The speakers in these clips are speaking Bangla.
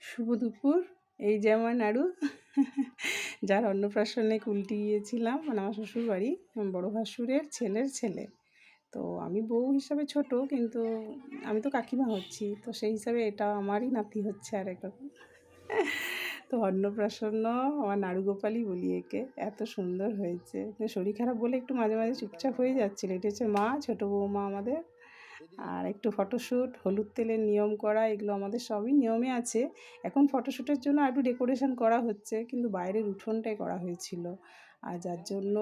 শুভ দুপুর। এই যে আমার নাড়ু, যার অন্নপ্রাশনে কুলটি গিয়েছিলাম, মানে আমার শ্বশুরবাড়ি, বড় ভাসুরের ছেলের ছেলে। তো আমি বউ হিসাবে ছোট, কিন্তু আমি তো কাকিমা হচ্ছি, তো সেই হিসাবে এটা আমারই নাতি হচ্ছে আর একরকম। তো অন্নপ্রাশন আমার নাড়ু গোপালই বলি একে, এত সুন্দর হয়েছে। শরীর খারাপ বলে একটু মাঝে মাঝে চুপচাপ হয়ে যাচ্ছিল। এটা হচ্ছে মা, ছোটো বৌমা আমাদের। আর একটু ফটোশ্যুট, হলুদ তেলের নিয়ম করা, এগুলো আমাদের সবই নিয়মে আছে। এখন ফটোশ্যুটের জন্য একটু ডেকোরেশন করা হচ্ছে, কিন্তু বাইরের উঠোনটাই করা হয়েছিল। আর যার জন্য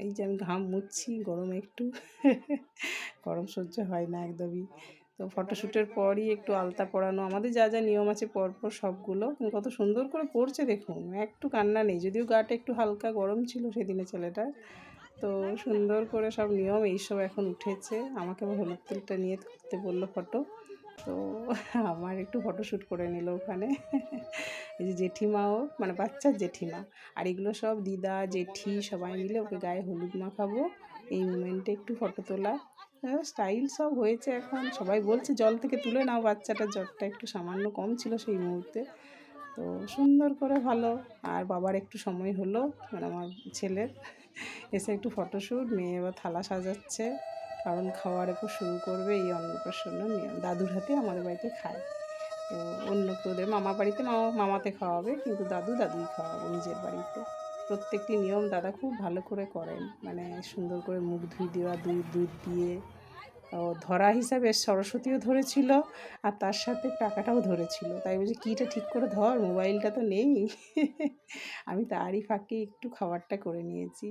এই যে আমি ঘাম মুছছি, গরমে একটু গরম সহ্য হয় না একদমই। তো ফটোশ্যুটের পরই একটু আলতা পরানো, আমাদের যা যা নিয়ম আছে পরপর সবগুলো, কিন্তু কত সুন্দর করে পড়ছে দেখুন, একটু কান্না নেই, যদিও গাটা একটু হালকা গরম ছিল সেদিনে ছেলেটার। তো সুন্দর করে সব নিয়ম এইসব এখন উঠেছে। আমাকে আবার হলুদ তেলটা নিয়ে করতে বললো ফটো। তো আমার একটু ফটোশ্যুট করে নিল ওখানে। এই যে জেঠিমাও, মানে বাচ্চার জেঠিমা, আর এগুলো সব দিদা জেঠি সবাই মিলে ওকে গায়ে হলুদ মাখাবো, এই মোমেন্টে একটু ফটো তোলা। স্টাইল সব হয়েছে এখন, সবাই বলছে জল থেকে তুলে নাও বাচ্চাটার, জ্বরটা একটু সামান্য কম ছিল সেই মুহূর্তে। তো সুন্দর করে ভালো। আর বাবার একটু সময় হলো, মানে আমার ছেলের, এসে একটু ফটোশ্যুট, মেয়ে এবার থালা সাজাচ্ছে, কারণ খাওয়ার এরপর শুরু করবে এই অন্নপ্রাশন নিয়ম। দাদুর হাতে আমাদের বাড়িতে খায়। তো অন্য তোদের মামা বাড়িতে মামাতে খাওয়াবে, কিন্তু দাদুই খাওয়াবে নিজের বাড়িতে। প্রত্যেকটি নিয়ম দাদা খুব ভালো করে করেন, মানে সুন্দর করে মুখ ধুই দেওয়া, দুধ দিয়ে। ও ধরা হিসাবে সরস্বতীও ধরেছিল, আর তার সাথে টাকাটাও ধরেছিল। তাই বলছি কীটা ঠিক করে ধর, মোবাইলটা তো নেই। আমি তারই ফাঁকে একটু খাবারটা করে নিয়েছি।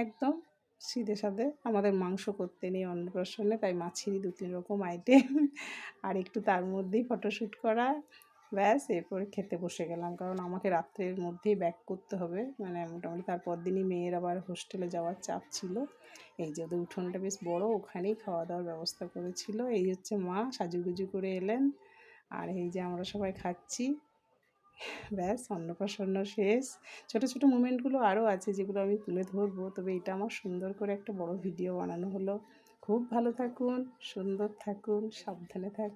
একদম সিধে সাধে, আমাদের মাংস করতে নেই অন্নপ্রাশনে, তাই মাছেরই 2-3 রকম আইটেম, আর একটু তার মধ্যেই ফটোশ্যুট করা, ব্যাস। এরপরে খেতে বসে গেলাম, কারণ আমাকে রাত্রের মধ্যেই ব্যাক করতে হবে, মানে মোটামুটি তারপর দিনই মেয়ের আবার হোস্টেলে যাওয়ার চাপ ছিল। এই যে ওদের উঠোনটা বেশ বড়, ওখানেই খাওয়া দাওয়ার ব্যবস্থা করেছিল। এই হচ্ছে মা সাজুগুজু করে এলেন, আর এই যে আমরা সবাই খাচ্ছি। ব্যাস, অন্নপ্রাশন শেষ। ছোটো ছোটো মোমেন্টগুলো আরও আছে, যেগুলো আমি তুলে ধরবো, তবে এটা আমার সুন্দর করে একটা বড় ভিডিও বানানো হলো। খুব ভালো থাকুন, সুন্দর থাকুন, সাবধানে থাকুন।